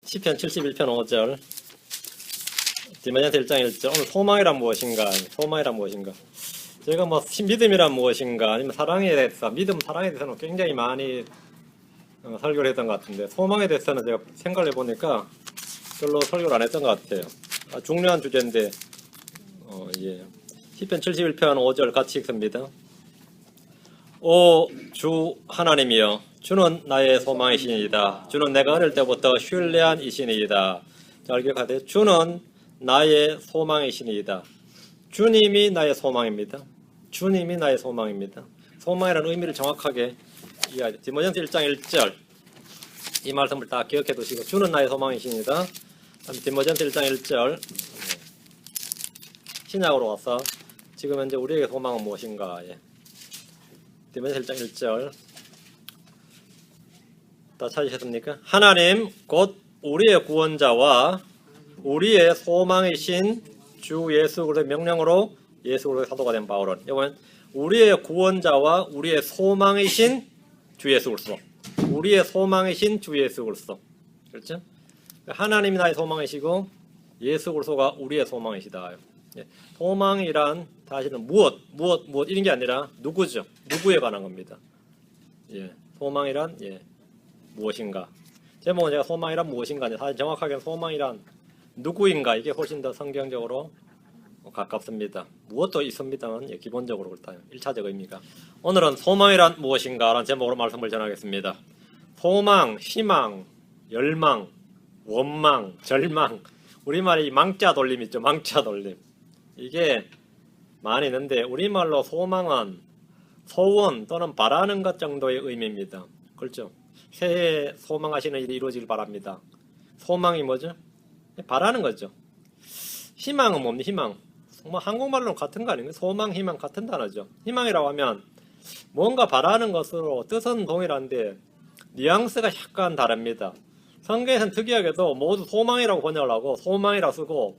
시편 71편 5절 디모데전서 1장 1절 오늘 소망이란 무엇인가? 소망이란 무엇인가? 제가 뭐 믿음이란 무엇인가? 아니면 사랑에 대해서 믿음, 사랑에 대해서는 굉장히 많이 설교를 했던 것 같은데 소망에 대해서는 제가 생각을 해보니까 별로 설교를 안 했던 것 같아요. 중요한 주제인데 예. 시편 71편 5절 같이 읽습니다. 오 주 하나님이여 주는 나의 소망이시니이다. 주는 내가 어릴 때부터 신뢰한 이시니이다. 잘 기억하세요. 주는 나의 소망이시니이다. 주님이 나의 소망입니다. 주님이 나의 소망입니다. 소망이라는 의미를 정확하게 이해하죠. 디모데전서 1장 1절 이 말씀을 다 기억해 두시고 주는 나의 소망이시니이다. 디모데전서 1장 1절 신약으로 와서 지금 현재 우리에게 소망은 무엇인가? 예. 디모데전서 1장 1절 다 찾으셨습니까? 하나님 곧 우리의 구원자와 우리의 소망이신 주 예수 그리스도의 명령으로 예수 그리스도의 사도가 된 바울은 이번 우리의 구원자와 우리의 소망이신 주 예수 그리스도 우리의 소망이신 주 예수 그리스도 그렇죠? 하나님이 나의 소망이시고 예수 그리스도가 우리의 소망이시다. 소망이란 사실은 무엇 이런 게 아니라 누구죠? 누구에 관한 겁니다. 예, 소망이란 무엇인가? 제목은 제가 소망이란 무엇인가 사실 정확하게는 소망이란 누구인가 이게 훨씬 더 성경적으로 가깝습니다. 무엇도 있습니다만 기본적으로 그렇다. 1차적 의미가. 오늘은 소망이란 무엇인가 라는 제목으로 말씀을 전하겠습니다. 소망, 희망, 열망, 원망, 절망 우리말이 망자 돌림 있죠. 망자 돌림. 이게 많이 있는데 우리말로 소망은 소원 또는 바라는 것 정도의 의미입니다. 그렇죠? 새해 소망하시는 일이 이루어지길 바랍니다. 소망이 뭐죠? 바라는 거죠. 희망은 뭡니까? 희망. 뭐 한국말로는 같은 거 아닌가요? 소망, 희망 같은 단어죠. 희망이라고 하면 뭔가 바라는 것으로 뜻은 동일한데 뉘앙스가 약간 다릅니다. 성경에서는 특이하게도 모두 소망이라고 번역을 하고 소망이라고 쓰고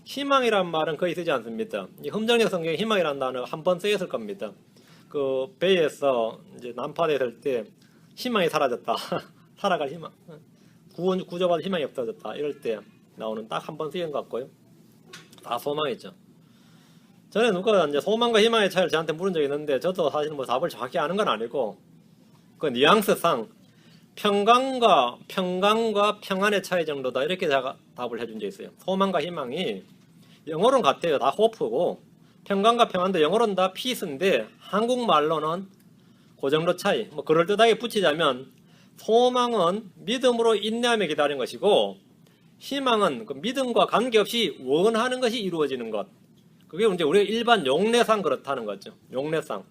희망이란 말은 거의 쓰지 않습니다. 이 흠정역 성경에 희망이라는 단어가 한 번 쓰였을 겁니다. 그 배에서 이제 난파돼 있을 때 희망이 사라졌다. 살아갈 희망. 구조받을 희망이 없어졌다. 이럴 때 나오는 딱 한 번 쓰인 것 같고요. 다 소망이죠. 전에 누가 이제 소망과 희망의 차이를 저한테 물은 적이 있는데 저도 사실 뭐 답을 정확히 아는 건 아니고 그 뉘앙스상 평강과 평안의 차이 정도다 이렇게 제가 답을 해준 적이 있어요. 소망과 희망이 영어로는 같아요. 다 호프고 평강과 평안도 영어로는 다 피스인데 한국말로는 그 정도 차이. 뭐 그럴듯하게 붙이자면 소망은 믿음으로 인내하며 기다리는 것이고 희망은 그 믿음과 관계없이 원하는 것이 이루어지는 것. 그게 이제 우리가 일반 용례상 그렇다는 거죠. 용례상.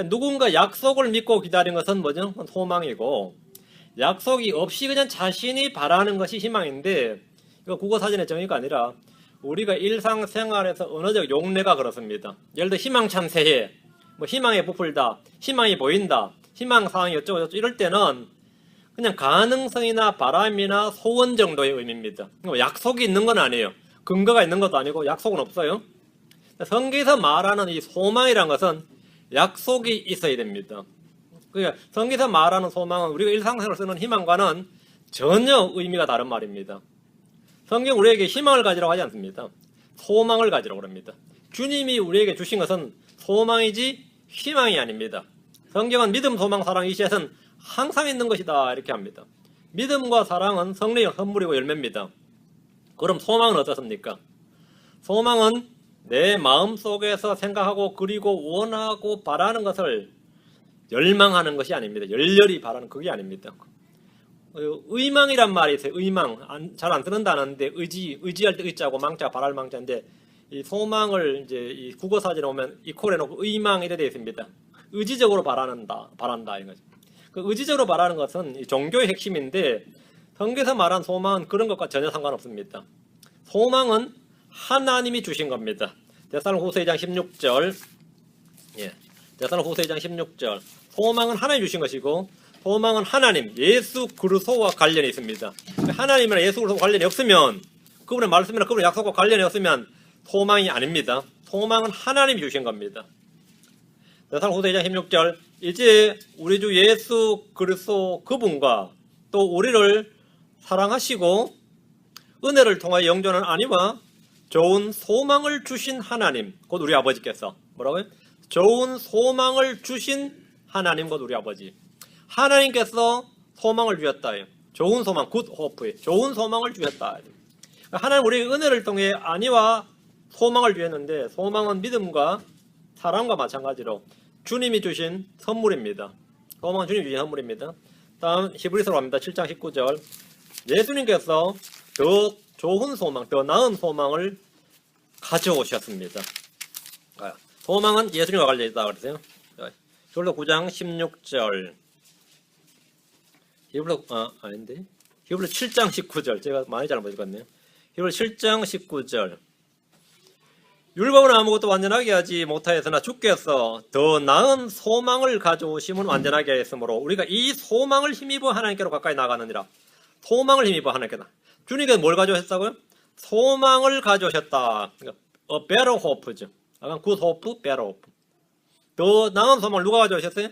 누군가 약속을 믿고 기다리는 것은 뭐죠? 소망이고 약속이 없이 그냥 자신이 바라는 것이 희망인데 이거 국어사전의 정의가 아니라 우리가 일상생활에서 언어적 용례가 그렇습니다. 예를 들어 희망찬 새해, 뭐 희망에 부풀다, 희망이 보인다, 희망사항이 어쩌고 이럴 때는 그냥 가능성이나 바람이나 소원 정도의 의미입니다. 약속이 있는 건 아니에요. 근거가 있는 것도 아니고 약속은 없어요. 성경에서 말하는 이 소망이란 것은 약속이 있어야 됩니다. 그러니까 성경에서 말하는 소망은 우리가 일상생활로 쓰는 희망과는 전혀 의미가 다른 말입니다. 성경 우리에게 희망을 가지라고 하지 않습니다. 소망을 가지라고 합니다. 주님이 우리에게 주신 것은 소망이지 희망이 아닙니다. 성경은 믿음, 소망, 사랑 이 셋은 항상 있는 것이다 이렇게 합니다. 믿음과 사랑은 성령의 선물이고 열매입니다. 그럼 소망은 어떻습니까? 소망은 내 마음속에서 생각하고 그리고 원하고 바라는 것을 열망하는 것이 아닙니다. 열렬히 바라는 그게 아닙니다. 의망이란 말이 있어요. 의망 잘 안 쓰는 단어인데 의지할 때 의자고 망자 바랄 망자인데 이 소망을 이제 이 국어사전에 오면 이퀄 해놓고 의망 이래 되어 있습니다. 의지적으로 바란다 이런 거죠. 그 의지적으로 바라는 것은 이 종교의 핵심인데 성경에서 말한 소망은 그런 것과 전혀 상관없습니다. 소망은 하나님이 주신 겁니다. 데살로니가후서 2장 16절 데살로니가후서 2장 16절 소망은 하나님이 주신 것이고 소망은 하나님 예수 그리스도와 관련이 있습니다. 하나님이나 예수 그리스도와 관련이 없으면 그분의 말씀이나 그분의 약속과 관련이 없으면 소망이 아닙니다. 소망은 하나님이 주신 겁니다. 데살로니가후서 2장 16절 이제 우리 주 예수 그리스도 그분과 또 우리를 사랑하시고 은혜를 통하여 영존한 아니와 좋은 소망을 주신 하나님, 곧 우리 아버지께서 뭐라고요? 좋은 소망을 주신 하나님, 곧 우리 아버지. 하나님께서 소망을 주셨다. 좋은 소망, 굿 호프, 좋은 소망을 주셨다. 하나님 우리 은혜를 통해 안위와 소망을 주셨는데, 소망은 믿음과 사랑과 마찬가지로 주님이 주신 선물입니다. 소망은 주님이 주신 선물입니다. 다음 히브리서로 갑니다. 7장 19절. 예수님께서 더 좋은 소망, 더 나은 소망을 가져오셨습니다. 소망은 예수님과 관련있다 그랬어요. 히브리서 9장 16절. 아닌데. 히브리서 7장 19절. 제가 많이 잘못 읽었네요. 히브리서 7장 19절. 율법은 아무것도 완전하게 하지 못하였으나 주께서 더 나은 소망을 가져오심은 완전하게 하였으므로 우리가 이 소망을 힘입어 하나님께로 가까이 나가느니라. 소망을 힘입어 하나님께로. 주님께서 뭘 가져오셨다고요? 소망을 가져오셨다. 그러니까 better hope죠. good hope, better hope. 더 나은 소망을 누가 가져오셨어요?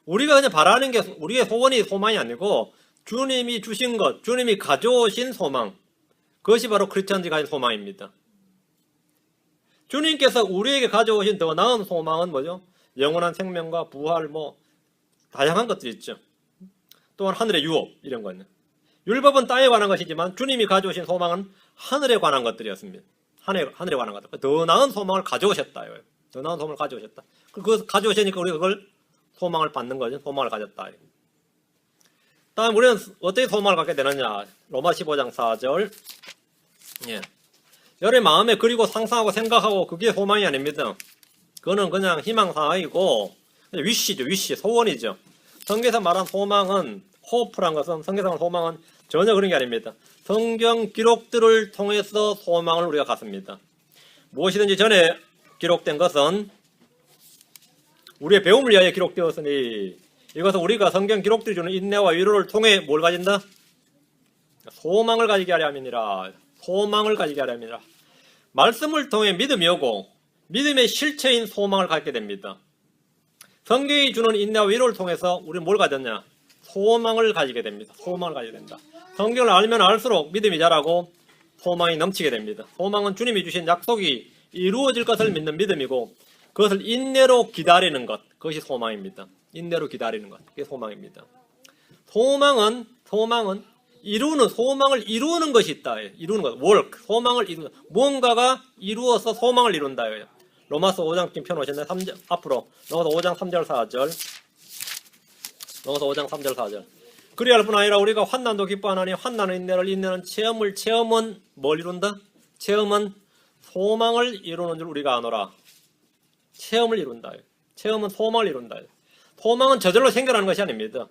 우리가 그냥 바라는 게 우리의 소원이 소망이 아니고 주님이 주신 것, 주님이 가져오신 소망. 그것이 바로 크리스천들이 가진 소망입니다. 주님께서 우리에게 가져오신 더 나은 소망은 뭐죠? 영원한 생명과 부활, 다양한 것들이 있죠. 또한 하늘의 유업, 이런 거는. 율법은 땅에 관한 것이지만 주님이 가져오신 소망은 하늘에 관한 것들이었습니다. 하늘에 관한 것들. 더 나은 소망을 가져오셨다. 더 나은 소망을 가져오셨다. 그걸 가져오시니까 우리가 그걸 소망을 받는 거죠. 소망을 가졌다. 다음 우리는 어떻게 소망을 갖게 되느냐? 로마 15장 4절. 여러분의 마음에 그리고 상상하고 생각하고 그게 소망이 아닙니다. 그거는 그냥 희망사항이고 위시죠. 위시, 소원이죠. 성경에서 말한 소망은, 호프란 것은, 성경에서 말한 소망은 전혀 그런 게 아닙니다. 성경 기록들을 통해서 소망을 우리가 갖습니다. 무엇이든지 전에 기록된 것은 우리의 배움을 위하여 기록되었으니 이것은 우리가 성경 기록들이 주는 인내와 위로를 통해 뭘 가진다? 소망을 가지게 하려 함이니라. 소망을 가지게 하려 함이니라. 말씀을 통해 믿음이 오고 믿음의 실체인 소망을 갖게 됩니다. 성경이 주는 인내와 위로를 통해서 우리는 뭘 가졌냐? 소망을 가지게 됩니다. 소망을 가지게 된다. 성경을 알면 알수록 믿음이 자라고 소망이 넘치게 됩니다. 소망은 주님이 주신 약속이 이루어질 것을 믿는 믿음이고 그것을 인내로 기다리는 것, 그것이 소망입니다. 인내로 기다리는 것, 그게 소망입니다. 소망은 소망을 이루는 것이 있다. 이루는 것, work, 소망을 이루는, 무언가가 이루어서 소망을 이룬다. 로마서 5장 지금 펴놓으셨나요? 앞으로 로마서 5장 3절 4절. 로마서 5장 3절 4절. 그리할 뿐 아니라 우리가 환난도 기뻐하나니 환난은 인내를, 인내는 체험은 뭘 이룬다? 체험은 소망을 이루는 줄 우리가 아노라. 체험을 이룬다. 체험은 소망을 이룬다. 소망은 저절로 생겨나는 것이 아닙니다.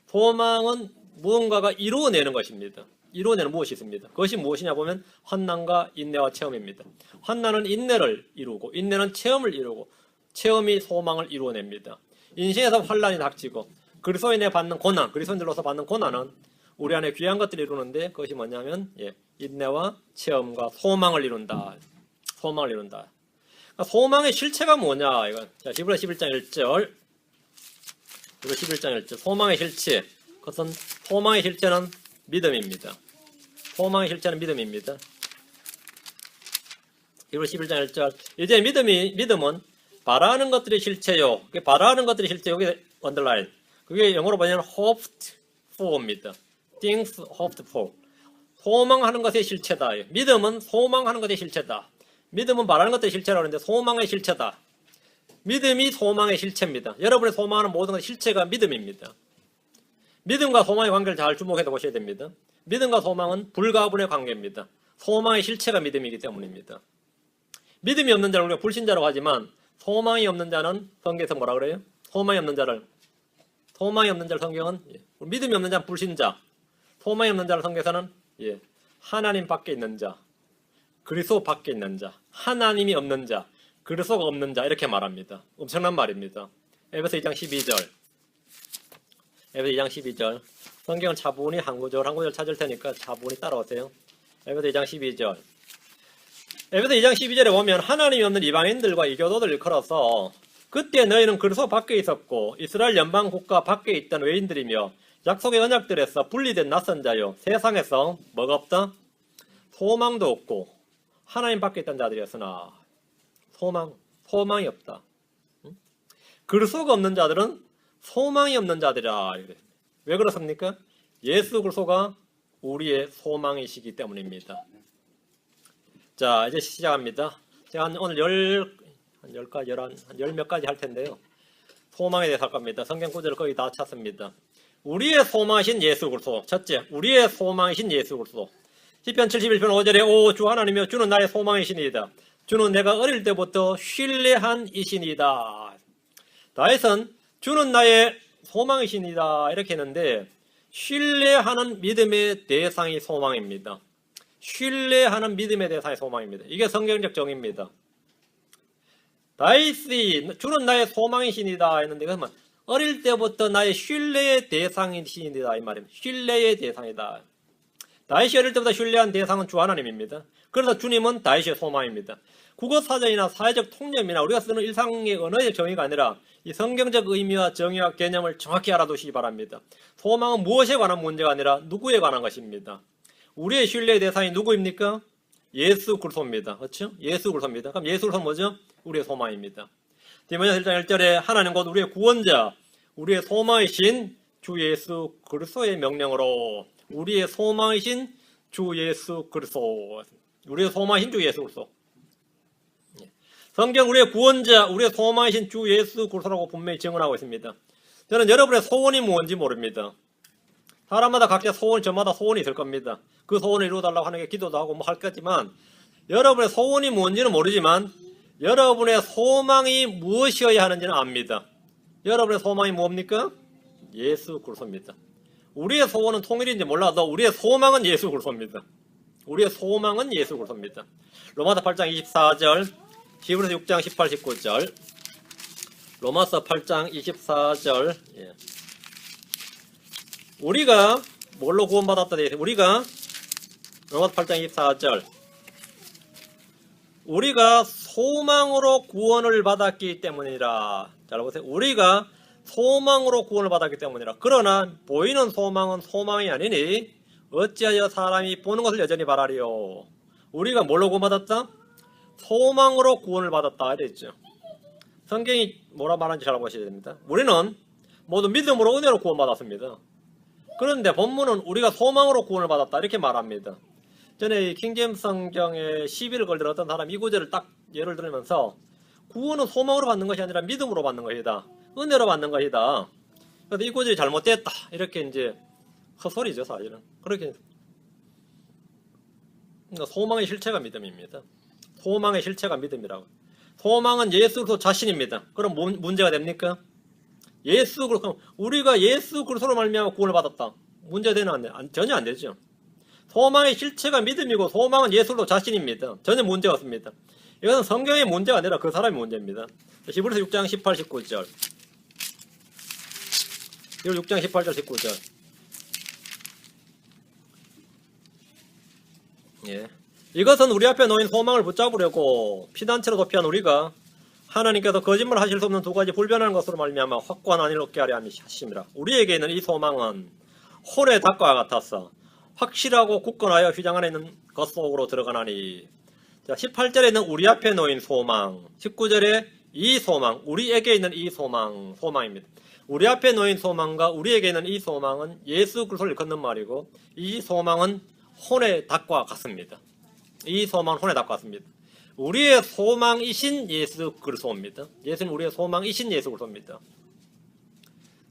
소망은 무언가가 이루어내는 것입니다. 이루어내는 무엇이 있습니다. 그것이 무엇이냐 보면 환난과 인내와 체험입니다. 환난은 인내를 이루고 인내는 체험을 이루고 체험이 소망을 이루어냅니다. 인생에서 환난이 닥치고 그리스도인에 받는 고난, 그리스도인들로서 받는 고난은 우리 안에 귀한 것들을 이루는데 그것이 뭐냐면 인내와 체험과 소망을 이룬다. 소망을 이룬다. 그러니까 소망의 실체가 뭐냐? 이건 히브리서 11장 1절. 히브리서 11장 1절. 소망의 실체. 그것은 소망의 실체는 믿음입니다. 소망의 실체는 믿음입니다. 히브리서 11장 1절. 이제 믿음은 바라는 것들이 실체요. 바라는 것들이 실체. 여기 언더라인. 그게 영어로 보면 hoped for입니다. things hoped for. 소망하는 것의 실체다. 믿음은 소망하는 것의 실체다. 믿음은 바라는 것들의 실체라고 하는데 소망의 실체다. 믿음이 소망의 실체입니다. 여러분의 소망하는 모든 것의 실체가 믿음입니다. 믿음과 소망의 관계를 잘 주목해서 보셔야 됩니다. 믿음과 소망은 불가분의 관계입니다. 소망의 실체가 믿음이기 때문입니다. 믿음이 없는 자를 우리가 불신자라고 하지만 소망이 없는 자는 성경에서 뭐라 그래요? 소망이 없는 자를 성경은 믿음이 없는 자는 불신자, 소망이 없는 자를 성경에서는 하나님 밖에 있는 자, 그리스도 밖에 있는 자, 하나님이 없는 자, 그리스도가 없는 자 이렇게 말합니다. 엄청난 말입니다. 에베소 2장 12절. 에베소 2장 12절. 성경은 차분히 한 구절 찾을 테니까 차분히 따라오세요. 에베소 2장 12절. 에베소 2장 12절에 보면 하나님이 없는 이방인들과 이교도들을 걸어서 그때 너희는 그리스도 밖에 있었고 이스라엘 연방 국가 밖에 있던 외인들이며 약속의 언약들에서 분리된 낯선 자요. 세상에서 뭐가 없다? 소망도 없고 하나님 밖에 있던 자들이었으나 소망이 없다. 그리스도가 없는 자들은 소망이 없는 자들이라. 왜 그렇습니까? 예수 그리스도가 우리의 소망이시기 때문입니다. 자, 이제 시작합니다. 제가 오늘 10몇 가지 할 텐데요. 소망에 대해서 할 겁니다. 성경 구절을 거의 다 찾습니다. 우리의 소망이신 예수 그리스도. 첫째, 우리의 소망이신 예수 그리스도. 시편 71편 5절에 오 주 하나님이여 주는 나의 소망이시니이다. 주는 내가 어릴 때부터 신뢰한 이신이다. 다윗은 주는 나의 소망이시니다 이렇게 했는데 신뢰하는 믿음의 대상이 소망입니다. 신뢰하는 믿음의 대상이 소망입니다. 이게 성경적 정의입니다. 다윗이 주는 나의 소망이시니다 했는데 그러면 어릴 때부터 나의 신뢰의 대상이시니다 이 말입니다. 신뢰의 대상이다. 다윗이 어릴 때부터 신뢰한 대상은 주 하나님입니다. 그래서 주님은 다윗의 소망입니다. 국어사전이나 사회적 통념이나 우리가 쓰는 일상의 언어의 정의가 아니라 이 성경적 의미와 정의와 개념을 정확히 알아두시기 바랍니다. 소망은 무엇에 관한 문제가 아니라 누구에 관한 것입니다. 우리의 신뢰의 대상이 누구입니까? 예수 그리스도입니다. 그렇죠? 예수 그리스도입니다. 그럼 예수 그리스도 뭐죠? 우리의 소망입니다. 디모데 1장 1절에 하나님 곧 우리의 구원자, 우리의 소망이신 주 예수 그리스도의 명령으로 우리의 소망이신 주 예수 그리스도, 우리의 소망이신 주 예수 그리스도. 성경 우리의 구원자, 우리의 소망이신 주 예수 그리스도라고 분명히 증언하고 있습니다. 저는 여러분의 소원이 뭔지 모릅니다. 사람마다 각자 소원, 저마다 소원이 있을 겁니다. 그 소원을 이루어달라고 하는 게 기도도 하고 뭐 할 거지만 여러분의 소원이 뭔지는 모르지만 여러분의 소망이 무엇이어야 하는지는 압니다. 여러분의 소망이 뭡니까? 예수 그리스도입니다. 우리의 소원은 통일인지 몰라도 우리의 소망은 예수 그리스도입니다. 우리의 소망은 예수 그리스도입니다. 로마서 8장 24절, 히브리서 6장 18, 19절, 로마서 8장 24절. 우리가 뭘로 구원받았다 되어 있어요? 우리가 로마서 8장 24절. 우리가 소망으로 구원을 받았기 때문이라. 잘 보세요. 우리가 소망으로 구원을 받았기 때문이라. 그러나 보이는 소망은 소망이 아니니 어찌하여 사람이 보는 것을 여전히 바라리요. 우리가 뭘로 구원받았다? 소망으로 구원을 받았다 이랬죠. 성경이 뭐라 말하는지 잘 보셔야 됩니다. 우리는 모두 믿음으로 은혜로 구원받았습니다. 그런데 본문은 우리가 소망으로 구원을 받았다 이렇게 말합니다. 전에 이 킹제임스 성경에 시비를 걸던 어떤 사람이 이 구절을 딱 예를 들면서 구원은 소망으로 받는 것이 아니라 믿음으로 받는 것이다. 은혜로 받는 것이다. 그래서 이 구절이 잘못됐다. 이렇게 이제 헛소리죠, 사실은. 그렇게. 그러니까 소망의 실체가 믿음입니다. 소망의 실체가 믿음이라고. 소망은 예수 그리스도 자신입니다. 그럼 문제가 됩니까? 예수 그리스도, 우리가 예수 그리스도로 말미암아 구원을 받았다. 문제되는 안 돼? 전혀 안 되죠. 소망의 실체가 믿음이고 소망은 예수 그리스도 자신입니다. 전혀 문제가 없습니다. 이것은 성경의 문제가 아니라 그 사람의 문제입니다. 히브리서 6장 18, 19절. 히브리서 6장 18절, 19절. 예. 이것은 우리 앞에 놓인 소망을 붙잡으려고 피단체로 도피한 우리가 하나님께서 거짓말 하실 수 없는 두 가지 불변하는 것으로 말미암아 확고한 안위를 얻게 하려 하심이라. 우리에게는 이 소망은 홀의 닭과 같아서 확실하고 굳건하여 휘장 안에 있는 것 속으로 들어가나니. 자, 18절에 있는 우리 앞에 놓인 소망, 19절에 이 소망, 우리에게 있는 이 소망입니다. 우리 앞에 놓인 소망과 우리에게 있는 이 소망은 예수 그리스도를 걷는 말이고 이 소망은 혼의 닭과 같습니다. 이 소망은 혼의 닭과 같습니다. 우리의 소망이신 예수 그리스도입니다. 예수는 우리의 소망이신 예수 그리스도입니다.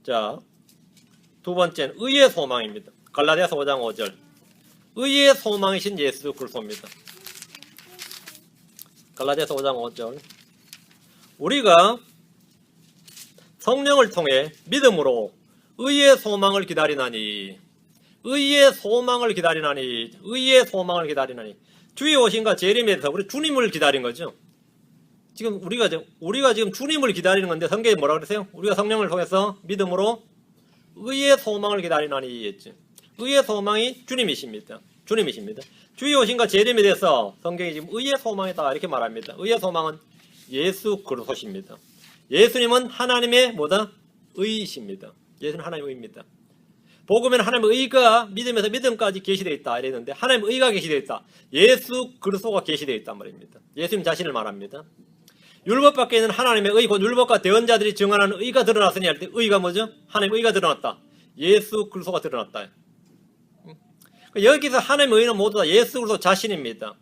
자, 두 번째는 의의 소망입니다. 갈라디아서 5장 5절. 의의 소망이신 예수 그리스도입니다. 갈라디아서 5장 5절. 우리가 성령을 통해 믿음으로 의의 소망을 기다리나니, 의의 소망을 기다리나니, 의의 소망을 기다리나니. 주의 오심과 재림에 대해서 우리 주님을 기다린 거죠. 지금 우리가 지금 주님을 기다리는 건데 성경에 뭐라 그러세요? 우리가 성령을 통해서 믿음으로 의의 소망을 기다리나니 했죠. 의의 소망이 주님이십니다. 주님이십니다. 주의 오심과 재림에 대해서 성경이 지금 의의 소망이다 이렇게 말합니다. 의의 소망은 예수 그리스도십니다. 예수님은 하나님의 뭐다? 의이십니다. 예수는 하나님의 의입니다. 복음에는 하나님의 의가 믿음에서 믿음까지 계시되어 있다 이랬는데 하나님의 의가 계시되어 있다. 예수 그리스도가 계시되어 있단 말입니다. 예수님 자신을 말합니다. 율법 밖에 있는 하나님의 의, 곧 율법과 대언자들이 증언하는 의가 드러났으니 할 때 의가 뭐죠? 하나님의 의가 드러났다. 예수 그리스도가 드러났다. 여기서 하나님의 의는 모두 다 예수 그리스도 자신입니다.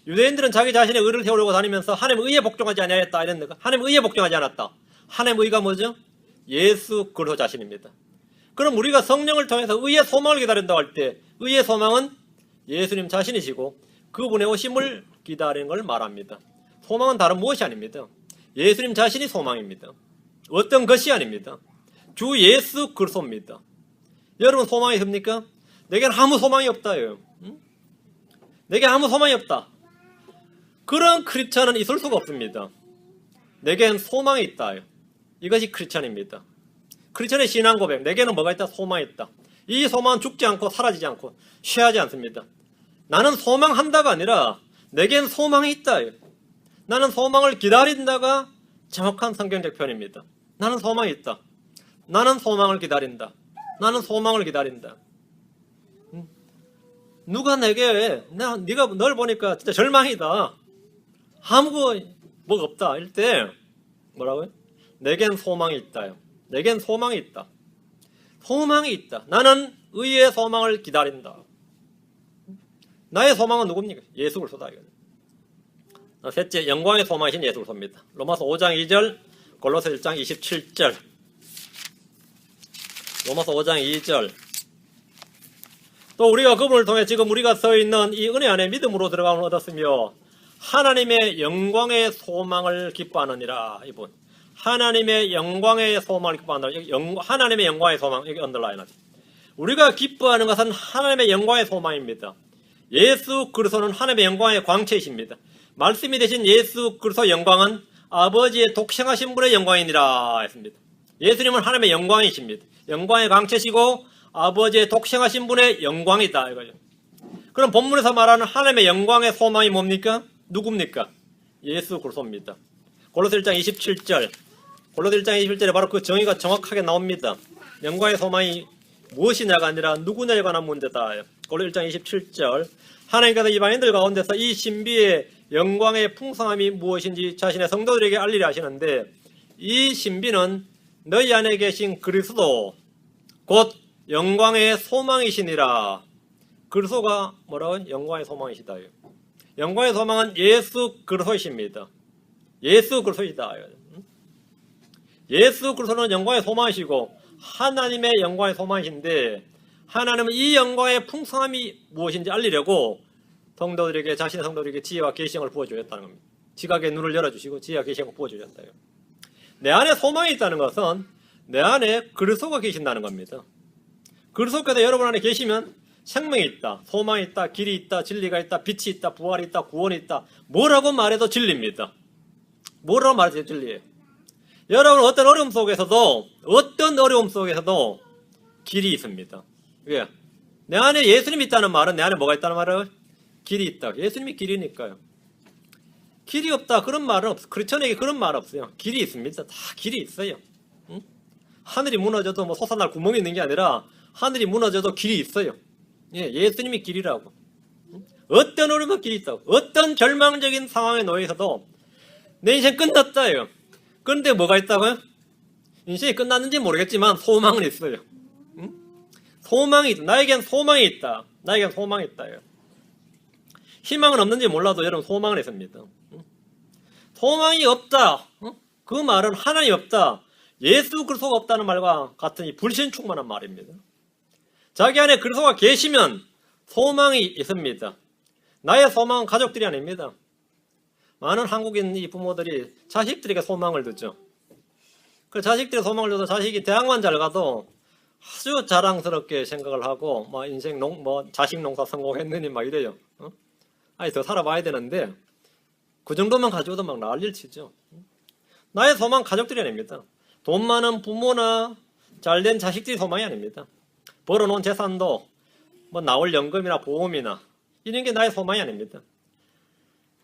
유대인들은 자기 자신의 의를 세우려고 다니면서 하나님의 의에 복종하지 아니하였다 이랬는데 하나님의 의에 복종하지 않았다. 하나님의 의가 뭐죠? 예수 그리스도 자신입니다. 그럼 우리가 성령을 통해서 의의 소망을 기다린다고 할 때 의의 소망은 예수님 자신이시고 그분의 오심을 기다리는 걸 말합니다. 소망은 다른 무엇이 아닙니다. 예수님 자신이 소망입니다. 어떤 것이 아닙니다. 주 예수 그리스도입니다. 여러분 소망이 있습니까? 내게는 아무 소망이 없다요. 내게 아무 소망이 없다. 그런 크리스찬은 있을 수가 없습니다. 내게는 소망이 있다. 이것이 크리스찬입니다. 크리스찬의 신앙 고백. 내게는 뭐가 있다? 소망이 있다. 이 소망은 죽지 않고 사라지지 않고 취하지 않습니다. 나는 소망한다가 아니라 내겐 소망이 있다. 나는 소망을 기다린다가 정확한 성경적 표현입니다. 나는 소망이 있다. 나는 소망을 기다린다. 나는 소망을 기다린다. 누가 내게 네가 널 보니까 진짜 절망이다. 아무거 뭐가 없다. 이럴 때 뭐라고요? 내겐 소망이 있다요. 내겐 소망이 있다. 소망이 있다. 나는 의의 소망을 기다린다. 나의 소망은 누굽니까? 예수 그리스도다. 셋째, 영광의 소망이신 예수 그리스도입니다. 로마서 5장 2절, 골로새 1장 27절. 로마서 5장 2절. 또 우리가 그분을 통해 지금 우리가 서 있는 이 은혜 안에 믿음으로 들어감을 얻었으며 하나님의 영광의 소망을 기뻐하느니라. 이분. 하나님의 영광의 소망을 기뻐하느니라. 하나님의 영광의 소망. 여기 언더라인하죠. 우리가 기뻐하는 것은 하나님의 영광의 소망입니다. 예수 그리스도는 하나님의 영광의 광채이십니다. 말씀이 되신 예수 그리스도의 영광은 아버지의 독생하신 분의 영광이니라 했습니다. 예수님은 하나님의 영광이십니다. 영광의 광채시고 아버지의 독생하신 분의 영광이다 이거죠. 그럼 본문에서 말하는 하나님의 영광의 소망이 뭡니까? 누굽니까? 예수 그리스도입니다. 골로새 1장 27절. 골로새 1장 27절에 바로 그 정의가 정확하게 나옵니다. 영광의 소망이 무엇이냐가 아니라 누구냐에 관한 문제다. 골로새 1장 27절. 하나님께서 이방인들 가운데서 이 신비의 영광의 풍성함이 무엇인지 자신의 성도들에게 알리려 하시는데 이 신비는 너희 안에 계신 그리스도 곧 영광의 소망이시니라. 그리스도가 뭐라고요? 영광의 소망이시다. 영광의 소망은 예수 그리스도이십니다. 예수 그리스도이다. 예수 그리스도는 영광의 소망이시고 하나님의 영광의 소망이신데 하나님은 이 영광의 풍성함이 무엇인지 알리려고 성도들에게 자신의 성도들에게 지혜와 계시형을 부어주셨다는 겁니다. 지각의 눈을 열어주시고 지혜와 계시형을 부어주셨다. 내 안에 소망이 있다는 것은 내 안에 그리스도가 계신다는 겁니다. 그리스도께서 여러분 안에 계시면 생명이 있다, 소망이 있다, 길이 있다, 진리가 있다, 빛이 있다, 부활이 있다, 구원이 있다. 뭐라고 말해도 진리입니다. 뭐라고 말해도 진리예요. 여러분 어떤 어려움 속에서도 길이 있습니다. 왜? 내 안에 예수님이 있다는 말은 내 안에 뭐가 있다는 말은 길이 있다. 예수님이 길이니까요. 길이 없다 그런 말은 없어요. 크리스천에게 그런 말 없어요. 길이 있습니다. 다 길이 있어요. 응? 하늘이 무너져도 뭐 솟아날 구멍이 있는 게 아니라 하늘이 무너져도 길이 있어요. 예, 예수님이 길이라고. 응? 어떤 어려움은 길이 있다고. 어떤 절망적인 상황에 놓여 있어도 내 인생 끝났다요. 그런데 뭐가 있다고요? 인생이 끝났는지 모르겠지만 소망은 있어요. 응? 소망이 있다. 나에겐 소망이 있다. 나에겐 소망이 있다요. 희망은 없는지 몰라도 여러분 소망을 했습니다. 소망이 없다. 그 말은 하나님이 없다. 예수 그리스도가 없다는 말과 같은 이 불신 충만한 말입니다. 자기 안에 그리스도가 계시면 소망이 있습니다. 나의 소망은 가족들이 아닙니다. 많은 한국인 이 부모들이 자식들에게 소망을 두죠. 그 자식들의 소망을 둬도 자식이 대학만 잘 가도 아주 자랑스럽게 생각을 하고 뭐 인생 자식 농사 성공했느니 막 이래요. 아니 더 살아봐야 되는데 그 정도만 가지고도 막 난리를 치죠. 나의 소망 가족들이 아닙니다. 돈 많은 부모나 잘된 자식들이 소망이 아닙니다. 벌어놓은 재산도 뭐 나올 연금이나 보험이나 이런 게 나의 소망이 아닙니다.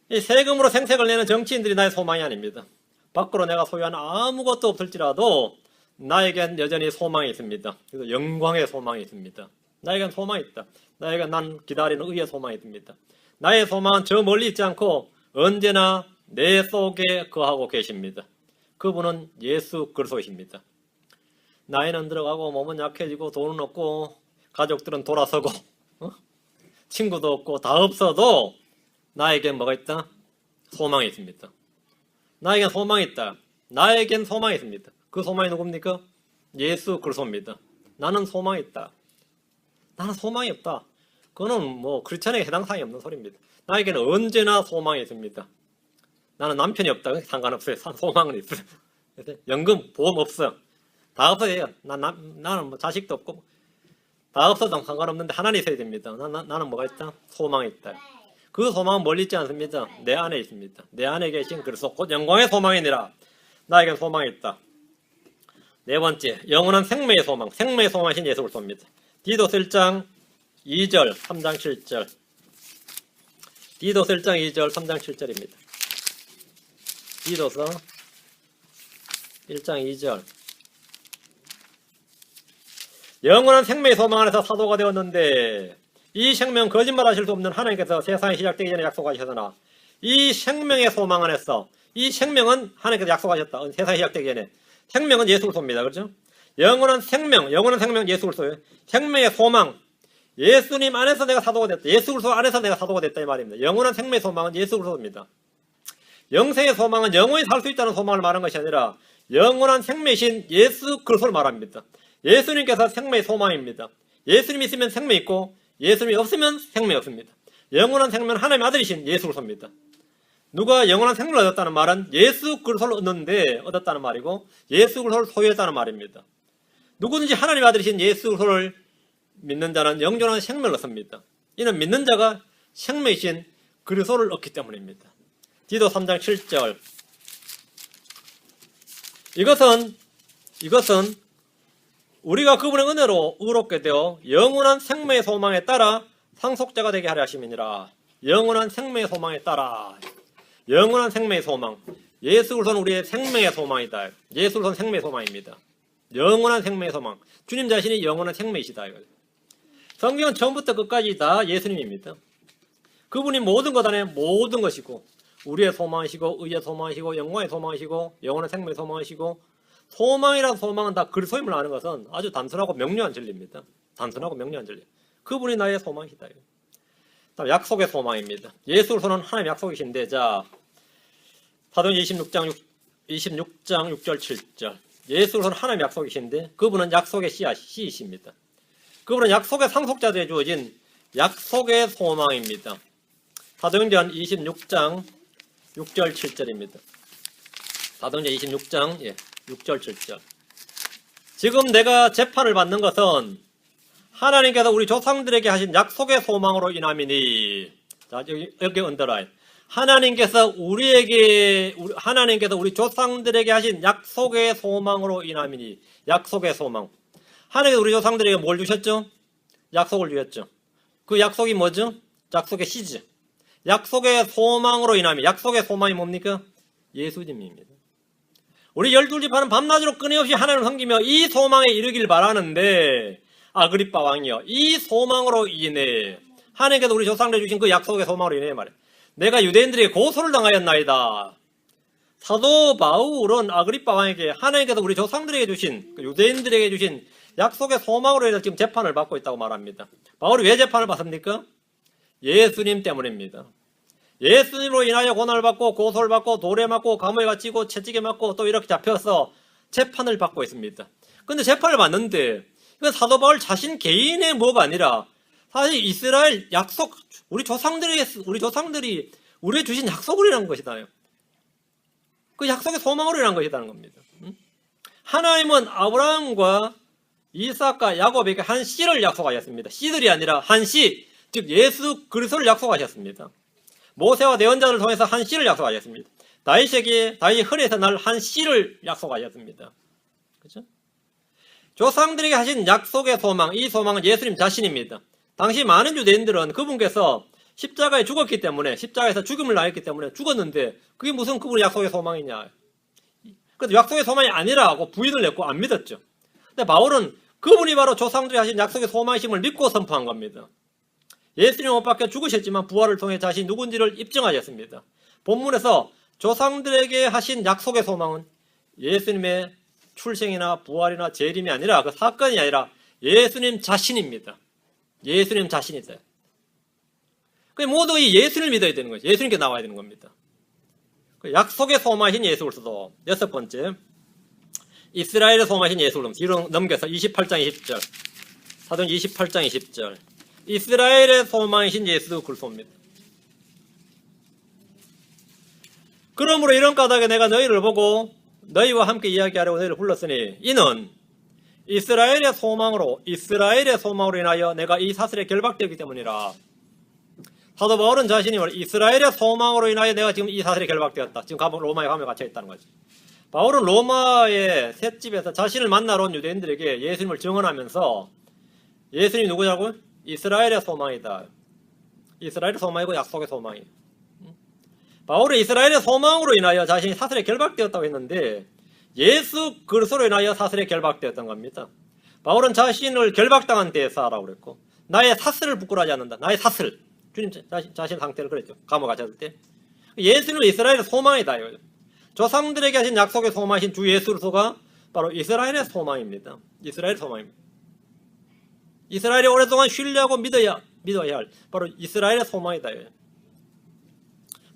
이 세금으로 생색을 내는 정치인들이 나의 소망이 아닙니다. 밖으로 내가 소유한 아무것도 없을지라도 나에겐 여전히 소망이 있습니다. 그래서 영광의 소망이 있습니다. 나에겐 소망이 있다. 나에겐 난 기다리는 의의 소망이 있습니다. 나의 소망은 저 멀리 있지 않고 언제나 내 속에 거하고 계십니다. 그분은 예수 그리스도이십니다. 나이는 들어가고 몸은 약해지고 돈은 없고 가족들은 돌아서고 친구도 없고 다 없어도 나에겐 뭐가 있다? 소망이 있습니다. 나에겐 소망이 있다. 나에겐 소망이 있습니다. 그 소망이 누굽니까? 예수 그리스도입니다. 나는 소망이 있다. 나는 소망이 없다. 그거는 뭐 크리스천에게 해당 사항이 없는 소리입니다. 나에게는 언제나 소망이 있습니다. 나는 남편이 없다. 상관없어요. 소망은 있어요. 연금, 보험 없어. 다 없어요. 나는 뭐 자식도 없고 다 없어도 상관없는데 하나님 있어야 됩니다. 나는 뭐가 있다? 소망이 있다. 그 소망은 멀리 있지 않습니다. 내 안에 있습니다. 내 안에 계신 그리스도 곧 영광의 소망이니라. 나에겐 소망이 있다. 네 번째, 영원한 생명의 소망. 생명의 소망이신 예수 그리스도입니다. 디도서 1장 2절, 3장 7절. 디도서 1장 2절, 3장 7절입니다. 디도서 1장 2절. 영원한 생명의 소망 안에서 사도가 되었는데 이 생명 거짓말하실 수 없는 하나님께서 세상이 시작되기 전에 약속하셨으나 이 생명의 소망 안에서 이 생명은 하나님께서 약속하셨다. 세상이 시작되기 전에 생명은 예수 그리스도입니다. 그렇죠? 영원한 생명 예수 그리스도예요. 생명의 소망 예수님 안에서 내가 사도가 됐다. 예수 그리스도 안에서 내가 사도가 됐다 이 말입니다. 영원한 생명의 소망은 예수 그리스도입니다. 영생의 소망은 영원히 살 수 있다는 소망을 말한 것이 아니라 영원한 생명이신 예수 그리스도를 말합니다. 예수님께서 생명의 소망입니다. 예수님이 있으면 생명이 있고 예수님이 없으면 생명이 없습니다. 영원한 생명은 하나님의 아들이신 예수 그리스도입니다. 누가 영원한 생명을 얻었다는 말은 예수 그리스도를 얻었다는 말이고 예수 그리스도를 소유했다는 말입니다. 누구든지 하나님의 아들이신 예수 그리스도를 믿는 자는 영원한 생명을 얻습니다. 이는 믿는 자가 생명이신 그리스도를 얻기 때문입니다. 디도 3장 7절. 이것은 우리가 그분의 은혜로 의롭게 되어 영원한 생명의 소망에 따라 상속자가 되게 하려 하심이니라. 영원한 생명의 소망에 따라. 영원한 생명의 소망. 예수 그리스도는 우리의 생명의 소망이다. 예수 그리스도는 생명의 소망입니다. 영원한 생명의 소망. 주님 자신이 영원한 생명이시다. 성경은 처음부터 끝까지 다 예수님입니다. 그분이 모든 것 안에 모든 것이고 우리의 소망이시고 의의 소망이시고 영광의 소망이시고 영원한 생명의 소망이시고 소망이란 소망은 다 그리스도임을 아는 것은 아주 단순하고 명료한 진리입니다. 단순하고 명료한 진리. 그분이 나의 소망이시다. 약속의 소망입니다. 예수 그리스도는 하나님의 약속이신데 자 사도행전 26장 6절 7절. 예수 그리스도는 하나님의 약속이신데 그분은 약속의 씨이십니다. 그분은 약속의 상속자들에 주어진 약속의 소망입니다. 사도행전 26장 6절 7절입니다. 사도행전 26장 6절 7절. 지금 내가 재판을 받는 것은 하나님께서 우리 조상들에게 하신 약속의 소망으로 인함이니. 자, 여기 언더라인. 하나님께서 우리 조상들에게 하신 약속의 소망으로 인함이니. 약속의 소망. 하나님께서 우리 조상들에게 뭘 주셨죠? 약속을 주셨죠. 그 약속이 뭐죠? 약속의 씨죠. 약속의 소망으로 인함이. 약속의 소망이 뭡니까? 예수님입니다. 우리 12지파는 밤낮으로 끊임없이 하나님을 섬기며 이 소망에 이르길 바라는데 아그리빠 왕이여 이 소망으로 인해 하나님께서 우리 조상들에게 주신 그 약속의 소망으로 인해 말이에요. 내가 유대인들에게 고소를 당하였나이다. 사도 바울은 아그리빠 왕에게 하나님께서 우리 조상들에게 주신 유대인들에게 주신 약속의 소망으로 인해서 지금 재판을 받고 있다고 말합니다. 바울이 왜 재판을 받습니까? 예수님 때문입니다. 예수님으로 인하여 고난을 받고 고소를 받고 돌에 맞고 감옥에 갇히고 채찍에 맞고 또 이렇게 잡혀서 재판을 받고 있습니다. 그런데 재판을 받는데 이건 사도 바울 자신 개인의 뭐가 아니라 사실 이스라엘 약속 우리 조상들이 우리에 주신 약속을 이란 것이다. 그 약속의 소망으로 인한 것이라는 겁니다. 하나님은 아브라함과 이삭과 야곱에게 한 씨를 약속하셨습니다. 씨들이 아니라 한 씨, 즉 예수 그리스도를 약속하셨습니다. 모세와 대언자를 통해서 한 씨를 약속하셨습니다. 다윗 허리에서 날 한 씨를 약속하셨습니다. 그렇죠? 조상들에게 하신 약속의 소망, 이 소망은 예수님 자신입니다. 당시 많은 유대인들은 그분께서 십자가에 죽었기 때문에 십자가에서 죽음을 당했기 때문에 죽었는데 그게 무슨 그분의 약속의 소망이냐? 그래서 약속의 소망이 아니라고 부인을 했고 안 믿었죠. 근데 바울은 그분이 바로 조상들이 하신 약속의 소망이심을 믿고 선포한 겁니다. 예수님 못 박혀 죽으셨지만 부활을 통해 자신이 누군지를 입증하셨습니다. 본문에서 조상들에게 하신 약속의 소망은 예수님의 출생이나 부활이나 재림이 아니라 그 사건이 아니라 예수님 자신입니다. 예수님 자신이세요. 모두 이 예수님을 믿어야 되는 거죠. 예수님께 나와야 되는 겁니다. 약속의 소망이신 예수 그리스도. 여섯 번째, 이스라엘의 소망이신 예수 그리스도. 뒤로 넘겨서 28장 20절. 사도행전 28장 20절. 이스라엘의 소망이신 예수 그리스도입니다. 그러므로 이런 까닭에 내가 너희를 보고 너희와 함께 이야기하려고 너희를 불렀으니 이는 이스라엘의 소망으로 인하여 내가 이 사슬에 결박되었기 때문이라. 사도 바울은 자신이 이스라엘의 소망으로 인하여 내가 지금 이 사슬에 결박되었다. 지금 로마에 가면 갇혀 있다는 거죠. 바울은 로마의 셋집에서 자신을 만나러 온 유대인들에게 예수님을 증언하면서 예수님이 누구냐고? 이스라엘의 소망이다. 이스라엘의 소망이고 약속의 소망이에요. 바울은 이스라엘의 소망으로 인하여 자신이 사슬에 결박되었다고 했는데 예수 그리스도로 인하여 사슬에 결박되었던 겁니다. 바울은 자신을 결박당한 대사라고 그랬고 나의 사슬을 부끄러워하지 않는다. 나의 사슬. 주님 자신의 상태를 그랬죠. 감옥 갇혔을 때. 예수는 이스라엘의 소망이다. 조상들에게 하신 약속의 소망이신 주 예수 그리스도가 바로 이스라엘의 소망입니다. 이스라엘의 소망입니다. 이스라엘이 오랫동안 신뢰하고 믿어야 할 바로 이스라엘의 소망이다.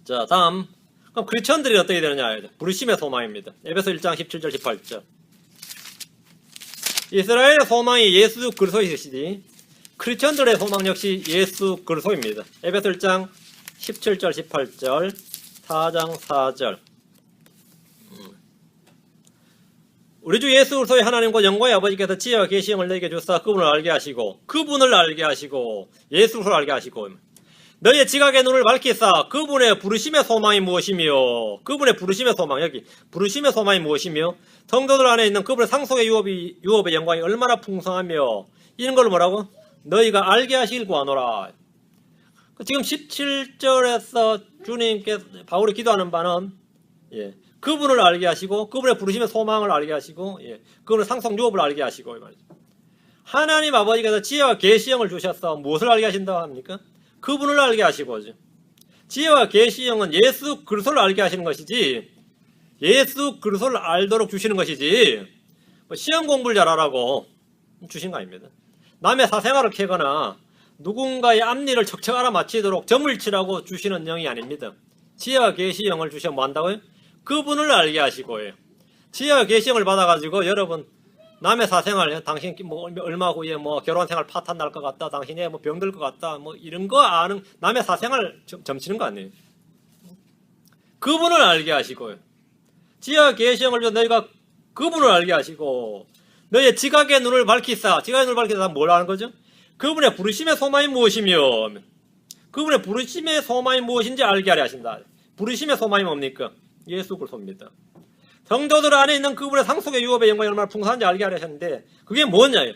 자, 다음. 그럼 크리스천들이 어떻게 되느냐? 부르심의 소망입니다. 에베소 1장 17절 18절. 이스라엘의 소망이 예수 그리스도이시니 크리스천들의 소망 역시 예수 그리스도입니다. 에베소 1장 17절 18절 4장 4절. 우리 주 예수 그리스도의 하나님과 영광의 아버지께서 지혜와 계시형을 너희에게 주사 그분을 알게 하시고 예수 그리스도를 알게 하시고 너희의 지각의 눈을 밝히사 그분의 부르심의 소망이 무엇이며 그분의 부르심의 소망 여기 부르심의 소망이 무엇이며 성도들 안에 있는 그분의 상속의 유업의 영광이 얼마나 풍성하며 이런 걸 뭐라고? 너희가 알게 하시길 구하노라. 지금 17절에서 주님께 바울이 기도하는 바는 그분을 알게 하시고 그분의 부르심의 소망을 알게 하시고 그분의 상속 유업을 알게 하시고 하나님 아버지께서 지혜와 계시형을 주셔서 무엇을 알게 하신다고 합니까? 그분을 알게 하시고죠. 지혜와 계시형은 예수 그리스도를 알게 하시는 것이지 예수 그리스도를 알도록 주시는 것이지 시험 공부를 잘하라고 주신 거 아닙니다. 남의 사생활을 캐거나 누군가의 앞니를 척척 알아맞히도록 점을 치라고 주시는 영이 아닙니다. 지혜와 계시형을 주시면 뭐 한다고요? 그분을 알게 하시고요. 지혜와 계시형을 받아가지고 여러분 남의 사생활, 당신 뭐 얼마 후에 뭐 결혼 생활 파탄 날 것 같다, 당신이 뭐 병들 것 같다, 뭐 이런 거 아는 남의 사생활 점치는 거 아니에요. 그분을 알게 하시고요. 지혜와 계시형을 줘 너희가 그분을 알게 하시고 너희의 지각의 눈을 밝히사. 지각의 눈을 밝히사 뭘 하는 거죠? 그분의 부르심의 소망이 무엇이며 그분의 부르심의 소망이 무엇인지 알게 하려 하신다. 부르심의 소망이 뭡니까? 예수 그리스도입니다. 성도들 안에 있는 그분의 상속의 유업의 영광이 얼마나 풍성한지 알게 하려 하셨는데 그게 뭐냐요?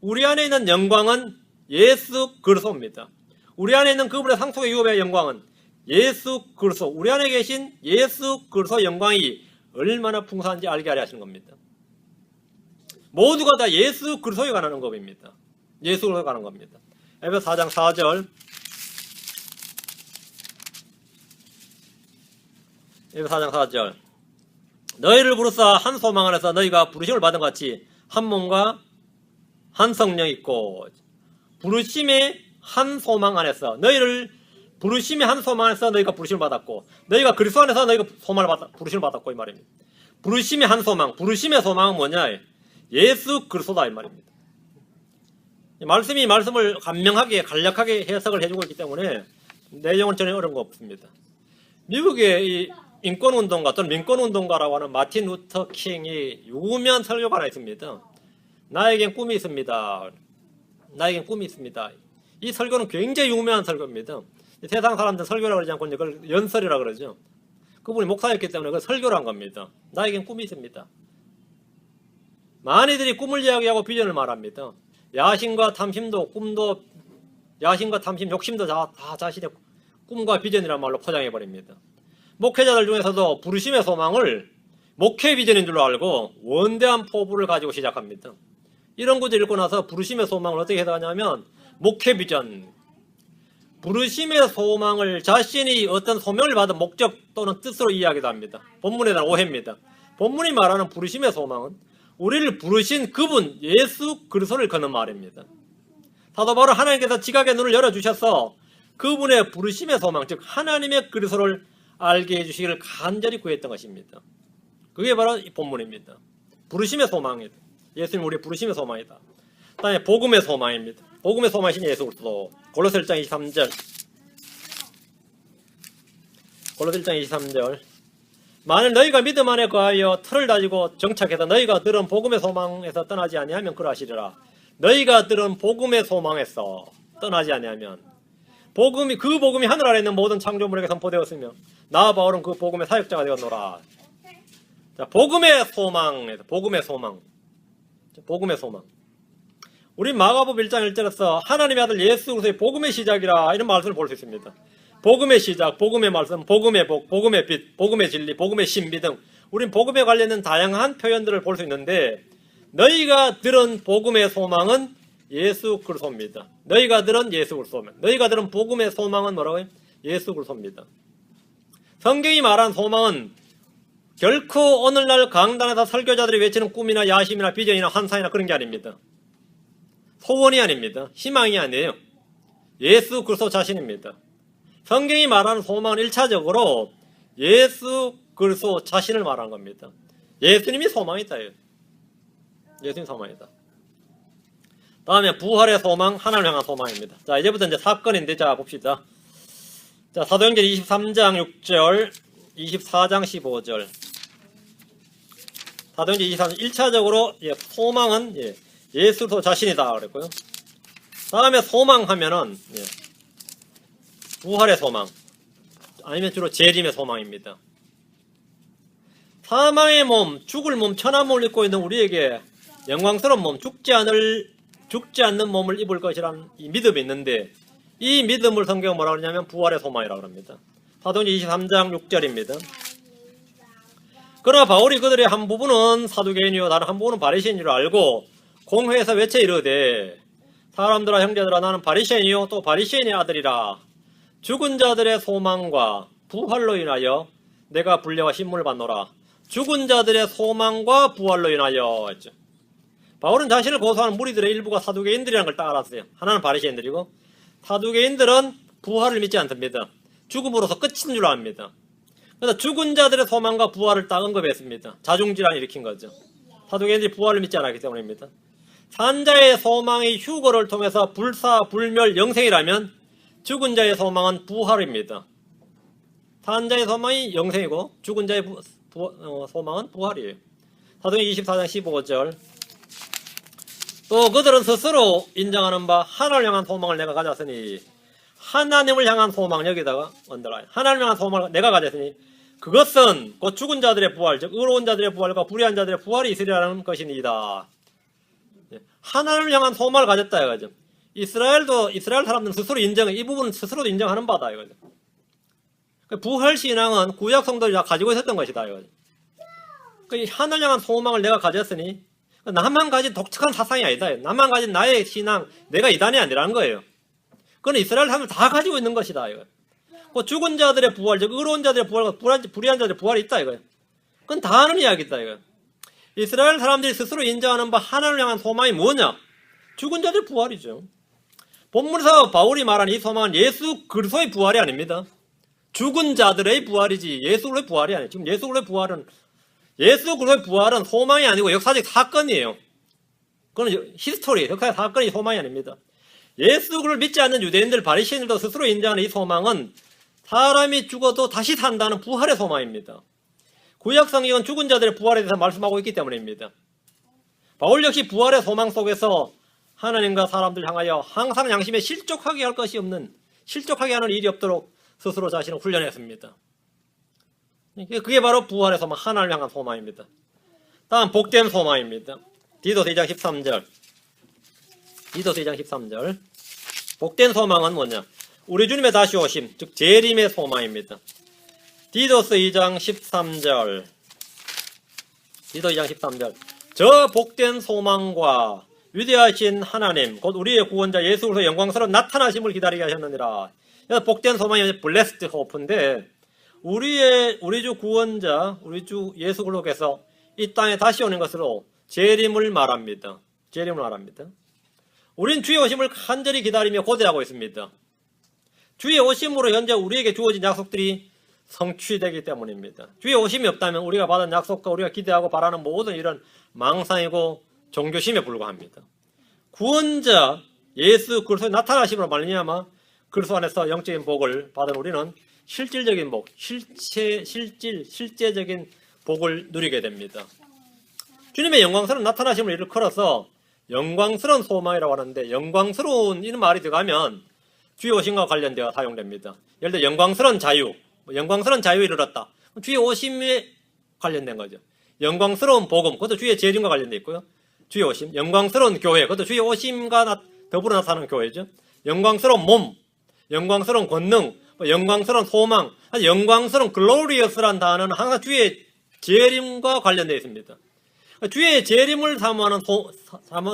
우리 안에 있는 영광은 예수 그리스도입니다. 우리 안에 있는 그분의 상속의 유업의 영광은 예수 그리스도. 우리 안에 계신 예수 그리스도 영광이 얼마나 풍성한지 알게 하려 하시는 겁니다. 모두가 다 예수 그리스도에 관한 법입니다. 예수 그리스도에 관한 겁니다. 에베소 4장 4절. 에베소 4장 4절. 너희를 부르사 한 소망 안에서 너희가 부르심을 받은 것 같이 한 몸과 한 성령 있고 부르심의 한 소망 안에서 너희를 부르심의 한 소망 안에서 너희가 부르심을 받았고 너희가 그리스도 안에서 너희가 부르심을 받았고 이 말입니다. 부르심의 한 소망, 부르심의 소망은 뭐냐? 예수 그리스도다 이 말입니다. 말씀이 말씀을 간명하게 간략하게 해석을 해주고 있기 때문에 내용은 전혀 어려운 거 없습니다. 미국의 이 인권운동가 또는 민권운동가라고 하는 마틴 루터 킹이 유명한 설교가 하나 있습니다. 나에겐 꿈이 있습니다. 나에겐 꿈이 있습니다. 이 설교는 굉장히 유명한 설교입니다. 세상 사람들은 설교라고 그러지 않고 그걸 연설이라고 그러죠. 그분이 목사였기 때문에 그걸 설교를 한 겁니다. 나에겐 꿈이 있습니다. 많이들이 꿈을 이야기하고 비전을 말합니다. 야심과 탐심도 꿈도 야심과 탐심, 욕심도 다 자신의 꿈과 비전이라는 말로 포장해버립니다. 목회자들 중에서도 부르심의 소망을 목회 비전인 줄로 알고 원대한 포부를 가지고 시작합니다. 이런 구절 읽고 나서 부르심의 소망을 어떻게 해석하냐면 목회 비전, 부르심의 소망을 자신이 어떤 소명을 받은 목적 또는 뜻으로 이해하기도 합니다. 본문에 대한 오해입니다. 본문이 말하는 부르심의 소망은 우리를 부르신 그분 예수 그리스도를 거는 말입니다. 사도 바울은 하나님께서 지각의 눈을 열어주셔서 그분의 부르심의 소망, 즉 하나님의 그리스도를 알게 해주시기를 간절히 구했던 것입니다. 그게 바로 이 본문입니다. 부르심의 소망이다. 예수님 우리의 부르심의 소망이다. 그다음에 복음의 소망입니다. 복음의 소망이신 예수 그리스도. 골로새 1장 23절. 골로새 1장 23절. 만일 너희가 믿음 안에 거하여 틀을 다지고 정착해서 너희가 들은 복음의 소망에서 떠나지 아니하면 그러하시리라. 너희가 들은 복음의 소망에서 떠나지 아니하면 그 복음이 하늘 아래 있는 모든 창조물에게 선포되었으며 나 바울은 그 복음의 사역자가 되었노라. 자, 복음의 소망, 복음의 소망. 복음의 소망. 우리 마가복음 1장 1절에서 하나님의 아들 예수 그리스도의 복음의 시작이라 이런 말씀을 볼 수 있습니다. 복음의 시작, 복음의 말씀, 복음의 복, 복음의 빛, 복음의 진리, 복음의 신비 등 우린 복음에 관련된 다양한 표현들을 볼 수 있는데 너희가 들은 복음의 소망은 예수 그리스도입니다. 너희가 들은 예수 그리스도입니다. 너희가 들은 복음의 소망은 뭐라고요? 예수 그리스도입니다. 성경이 말한 소망은 결코 오늘날 강단에서 설교자들이 외치는 꿈이나 야심이나 비전이나 환상이나 그런 게 아닙니다. 소원이 아닙니다. 희망이 아니에요. 예수 그리스도 자신입니다. 성경이 말하는 소망은 1차적으로 예수 그리스도 자신을 말하는 겁니다. 예수님이 소망이다. 예수님 소망이다. 다음에 부활의 소망, 하나님을 향한 소망입니다. 자, 이제부터 이제 사건인데, 자, 봅시다. 자, 사도행전 23장 6절, 24장 15절. 사도행전 23장 1차적으로 소망은 예수 그리스도 자신이다 그랬고요. 다음에 소망하면은 부활의 소망, 아니면 주로 재림의 소망입니다. 사망의 몸, 죽을 몸, 천한 몸을 입고 있는 우리에게 영광스러운 몸, 죽지 않는 몸을 입을 것이라는 이 믿음이 있는데 이 믿음을 성경은 뭐라고 하냐면 부활의 소망이라고 합니다. 사도행전 23장 6절입니다. 그러나 바울이 그들의 한 부분은 사두개인이요 다른 한 부분은 바리새인인 줄 알고 공회에서 외쳐 이르되 사람들아 형제들아 나는 바리새인이요 또 바리새인의 아들이라. 죽은 자들의 소망과 부활로 인하여 내가 분례와 신문을 받노라. 죽은 자들의 소망과 부활로 인하여 했죠. 바울은 자신을 고소하는 무리들의 일부가 사두개인들이라는 걸 딱 알았어요. 하나는 바리새인들이고 사두개인들은 부활을 믿지 않습니다. 죽음으로서 끝인 줄 압니다. 그래서 죽은 자들의 소망과 부활을 딱 언급했습니다. 자중질환을 일으킨 거죠. 사두개인들이 부활을 믿지 않았기 때문입니다. 산자의 소망이 휴거를 통해서 불사, 불멸, 영생이라면 죽은 자의 소망은 부활입니다. 산자의 소망이 영생이고 죽은 자의 소망은 부활이에요. 사도행전 24장 15절. 또 그들은 스스로 인정하는 바 하나님을 향한 소망을 내가 가졌으니 하나님을 향한 소망 여기다가 언더라인. 하나님을 향한 소망을 내가 가졌으니 그것은 곧 죽은 자들의 부활, 즉 의로운 자들의 부활과 불의한 자들의 부활이 있으리라는 것이니이다. 하나님을 향한 소망을 가졌다 이거죠. 이스라엘 사람들은 스스로 인정해. 이 부분은 스스로도 인정하는 바다 이거죠. 부활 신앙은 구약 성도들이 다 가지고 있었던 것이다 이거죠. 하나님을 향한 소망을 내가 가졌으니 나만 가진 독특한 사상이 아니다. 나만 가진 나의 신앙, 내가 이단이 아니라는 거예요. 그건 이스라엘 사람들 다 가지고 있는 것이다 이거예요. 죽은 자들의 부활, 즉 의로운 자들의 부활과 불의한 자들의 부활이 있다 이거예요. 그건 다 하는 이야기다 이거예요. 이스라엘 사람들이 스스로 인정하는 바 하나님을 향한 소망이 뭐냐? 죽은 자들의 부활이죠. 본문에서 바울이 말한 이 소망은 예수 그리스도의 부활이 아닙니다. 죽은 자들의 부활이지 예수 그리스도의 부활이 아니에요. 지금 예수 그리스도의 부활은 소망이 아니고 역사적 사건이에요. 그건 히스토리, 역사적 사건이 소망이 아닙니다. 예수 그리스도를 믿지 않는 유대인들, 바리새인들도 스스로 인정하는 이 소망은 사람이 죽어도 다시 산다는 부활의 소망입니다. 구약 성경은 죽은 자들의 부활에 대해서 말씀하고 있기 때문입니다. 바울 역시 부활의 소망 속에서 하나님과 사람들 향하여 항상 양심에 실족하게 할 것이 없는, 실족하게 하는 일이 없도록 스스로 자신을 훈련했습니다. 그게 바로 부활의 소망, 하나님을 향한 소망입니다. 다음 복된 소망입니다. 디도서 2장 13절. 디도서 2장 13절. 복된 소망은 뭐냐? 우리 주님의 다시 오심, 즉 재림의 소망입니다. 디도서 2장 13절. 디도 2장 13절. 저 복된 소망과 위대하신 하나님 곧 우리의 구원자 예수 그리스도의 영광스러운 나타나심을 기다리게 하셨느니라. 복된 소망이 blessed hope인데 우리 주 구원자 우리 주 예수 그리스도께서 이 땅에 다시 오는 것으로 재림을 말합니다. 재림을 말합니다. 우린 주의 오심을 간절히 기다리며 고대하고 있습니다. 주의 오심으로 현재 우리에게 주어진 약속들이 성취되기 때문입니다. 주의 오심이 없다면 우리가 받은 약속과 우리가 기대하고 바라는 모든 이런 망상이고 종교심에 불과합니다. 구원자 예수 그리스도의 나타나심으로 말미암아 그리스도 안에서 영적인 복을 받은 우리는 실질적인 복, 실제적인 복을 누리게 됩니다. 주님의 영광스러운 나타나심을 일컬어서 영광스러운 소망이라고 하는데 영광스러운 이런 말이 들어가면 주의 오심과 관련되어 사용됩니다. 예를 들어 영광스러운 자유, 영광스러운 자유에 이르렀다. 주의 오심에 관련된 거죠. 영광스러운 복음, 그것도 주의 재림과 관련되어 있고요. 주의 오심, 영광스러운 교회, 그것도 주의 오심과 더불어 나타나는 교회죠. 영광스러운 몸, 영광스러운 권능, 영광스러운 소망, 영광스러운 glorious라는 단어는 항상 주의 재림과 관련되어 있습니다. 주의 재림을 사모하는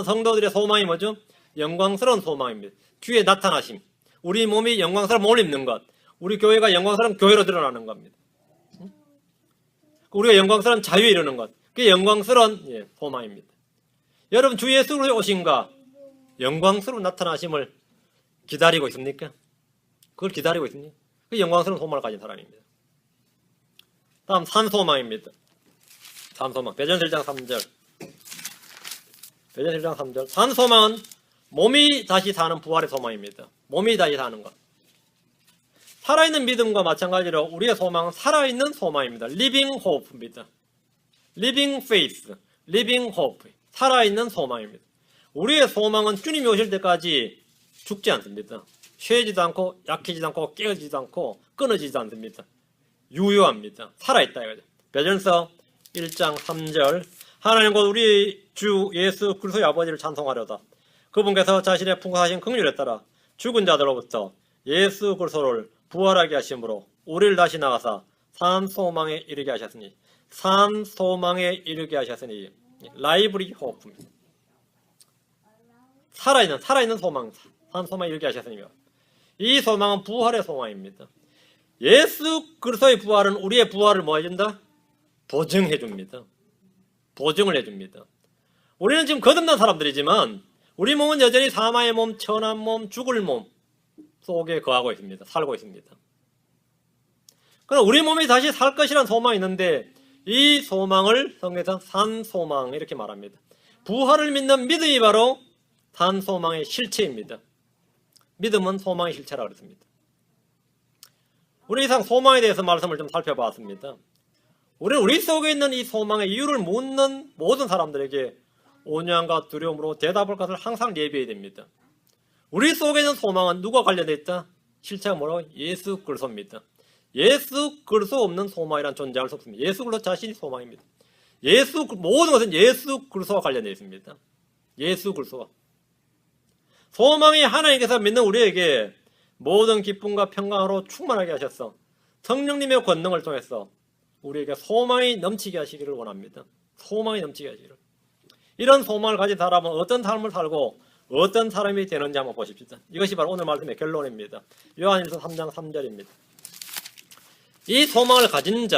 성도들의 소망이 뭐죠? 영광스러운 소망입니다. 주의 나타나심, 우리 몸이 영광스러운 몸을 입는 것, 우리 교회가 영광스러운 교회로 드러나는 겁니다. 우리가 영광스러운 자유에 이르는 것, 그게 영광스러운 소망입니다. 여러분 주 예수로 오신가 영광스러운 나타나심을 기다리고 있습니까? 그걸 기다리고 있습니까? 그 영광스러운 소망을 가진 사람입니다. 다음 산소망입니다. 산소망. 베드로전서 1장 3절. 베드로전서 1장 3절. 산소망은 몸이 다시 사는 부활의 소망입니다. 몸이 다시 사는 것. 살아있는 믿음과 마찬가지로 우리의 소망은 살아있는 소망입니다. living hope입니다. living faith, living hope. 살아있는 소망입니다. 우리의 소망은 주님이 오실 때까지 죽지 않습니다. 쇠지도 않고 약해지도 않고 깨어지도 않고 끊어지지도 않습니다. 유효합니다. 살아있다 이거죠. 베드로전서 1장 3절. 하나님 곧 우리 주 예수 그리스도의 아버지를 찬송하려다. 그분께서 자신의 풍성하신 긍휼에 따라 죽은 자들로부터 예수 그리스도를 부활하게 하심으로 우리를 다시 나가사 산 소망에 이르게 하셨으니 산 소망에 이르게 하셨으니 라이브리 호프입니다. 살아있는 소망, 산 소망에 이르게 하셨으니 이 소망은 부활의 소망입니다. 예수 그리스도의 부활은 우리의 부활을 뭐 해준다? 보증해 줍니다. 보증을 해줍니다. 우리는 지금 거듭난 사람들이지만 우리 몸은 여전히 사마의 몸, 천한 몸, 죽을 몸 속에 거하고 있습니다. 살고 있습니다. 그럼 우리 몸이 다시 살 것이라는 소망이 있는데 이 소망을 성경에서 산소망 이렇게 말합니다. 부활을 믿는 믿음이 바로 산소망의 실체입니다. 믿음은 소망의 실체라고 그랬습니다. 우리 이상 소망에 대해서 말씀을 좀 살펴봤습니다. 우리는 우리 속에 있는 이 소망의 이유를 묻는 모든 사람들에게 온유함과 두려움으로 대답할 것을 항상 예비해야 됩니다. 우리 속에 있는 소망은 누가 관련되어 있다? 실체가 뭐라고? 예수 그리스도입니다. 예수 그리스도 없는 소망이란 존재할 수 없습니다. 예수 그리스도 자신이 소망입니다. 모든 것은 예수 그리스도와 관련되어 있습니다. 예수 그리스도와. 소망이 하나님께서 믿는 우리에게 모든 기쁨과 평강으로 충만하게 하셔서 성령님의 권능을 통해서 우리에게 소망이 넘치게 하시기를 원합니다. 소망이 넘치게 하시기를. 이런 소망을 가진 사람은 어떤 삶을 살고 어떤 사람이 되는지 한번 보십시다. 이것이 바로 오늘 말씀의 결론입니다. 요한일서 3장 3절입니다. 이 소망을 가진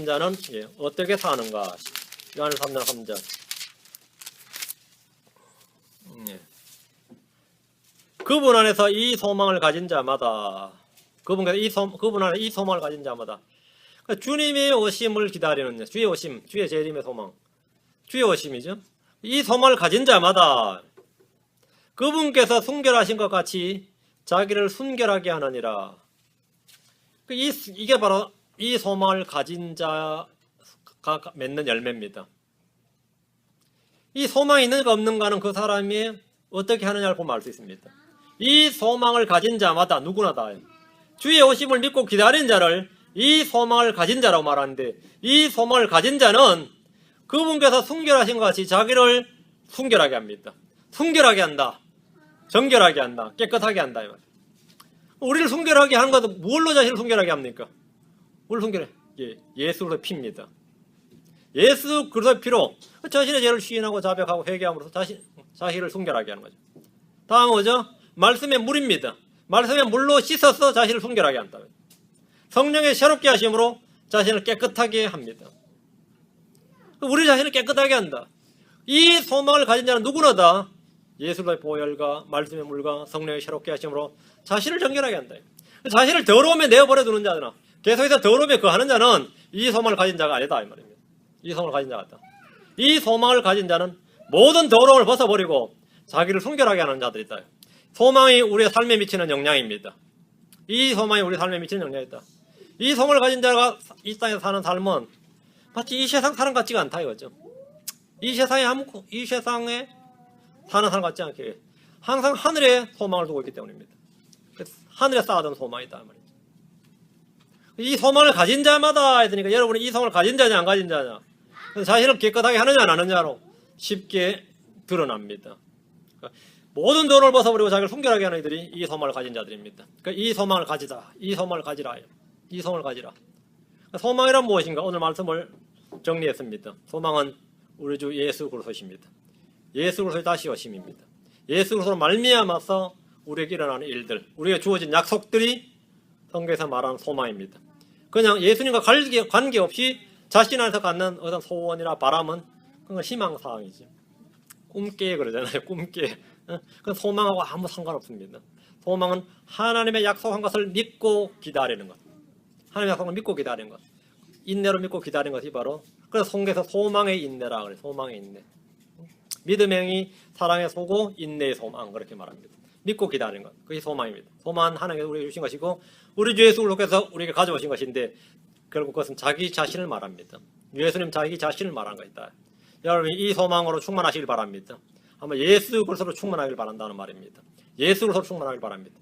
자는 어떻게 사는가? 요한일서 3장 3절. 그분 안에서 이 소망을 가진 자마다 그분 안에 이 소망을 가진 자마다 그러니까 주님의 오심을 기다리는 주의 오심, 주의 재림의 소망, 주의 오심이죠. 이 소망을 가진 자마다 그분께서 순결하신 것 같이 자기를 순결하게 하느니라. 이게 바로 이 소망을 가진 자가 맺는 열매입니다. 이 소망이 있는가 없는가는 그 사람이 어떻게 하느냐를 보면 알 수 있습니다. 이 소망을 가진 자마다 누구나 다 주의 오심을 믿고 기다린 자를 이 소망을 가진 자라고 말하는데 이 소망을 가진 자는 그분께서 순결하신 것 같이 자기를 순결하게 합니다. 순결하게 한다. 정결하게 한다. 깨끗하게 한다. 우리를 순결하게 하는 것은 뭘로 자신을 순결하게 합니까? 뭘 순결해? 예수로 피입니다. 예수 그리스도의 피로 자신의 죄를 시인하고 자백하고 회개함으로써 자신을 순결하게 하는 거죠. 다음 뭐죠? 말씀의 물입니다. 말씀의 물로 씻어서 자신을 순결하게 한다. 성령의 새롭게 하심으로 자신을 깨끗하게 합니다. 우리 자신을 깨끗하게 한다. 이 소망을 가진 자는 누구나 다 예수의 보혈과 말씀의 물과 성령의 새롭게 하심으로 자신을 정결하게 한다. 자신을 더러움에 내어버려 두는 자나 계속해서 더러움에 거하는 자는 이 소망을 가진 자가 아니다 이 말입니다. 이 소망을 가진 자가 있다. 이 소망을 가진 자는 모든 더러움을 벗어버리고 자기를 순결하게 하는 자들이 있다. 소망이 우리의 삶에 미치는 영향입니다. 이 소망이 우리 삶에 미치는 영향이 있다. 이 소망을 가진 자가 이 땅에서 사는 삶은 마치 이 세상 사람 같지가 않다 이거죠. 이 세상에 사는 사람 같지 않게 항상 하늘에 소망을 두고 있기 때문입니다. 하늘에 쌓아둔 소망이다 말이죠. 이 소망을 가진 자마다 했으니까 여러분이 이 소망을 가진 자냐 안 가진 자냐 자신을 깨끗하게 하느냐 안 하느냐로 쉽게 드러납니다. 모든 더러움을 벗어버리고 자기를 순결하게 하는 이들이 이 소망을 가진 자들입니다. 그러니까 이 소망을 가지자. 이 소망을 가지라. 이 소망을 가지라. 소망이란 무엇인가? 오늘 말씀을 정리했습니다. 소망은 우리 주 예수 그리스도십니다. 예수 그리스도의 다시 오심입니다. 예수 그리스도로 말미암아서 우리에게 일어나는 일들, 우리에게 주어진 약속들이 성경에서 말하는 소망입니다. 그냥 예수님과 관계없이 자신 안에서 갖는 어떤 소원이나 바람은 그건 희망사항이죠. 꿈깨 그러잖아요. 꿈깨. 그건 소망하고 아무 상관없습니다. 소망은 하나님의 약속한 것을 믿고 기다리는 것. 하나님의 약속을 믿고 기다리는 것. 인내로 믿고 기다리는 것이 바로 그래서 성경에서 소망의 인내라 그래요. 소망의 인내. 믿음의 행위 사랑의 소고 인내의 소망 그렇게 말합니다. 믿고 기다리는 것. 그게 소망입니다. 소망은 하나님께서 우리에게 주신 것이고 우리 주 예수 그리스도께서 우리에게 가져오신 것인데 결국 그것은 자기 자신을 말합니다. 예수님 자기 자신을 말한 것이다. 여러분이 이 소망으로 충만하시길 바랍니다. 아마 예수 그리스도로 충만하길 바란다는 말입니다. 예수 그리스도로 충만하길 바랍니다.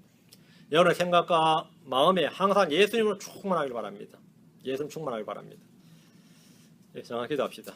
여러분의 생각과 마음에 항상 예수님으로 충만하길 바랍니다. 예수님 충만하길 바랍니다. 예, 정확히 기도합시다.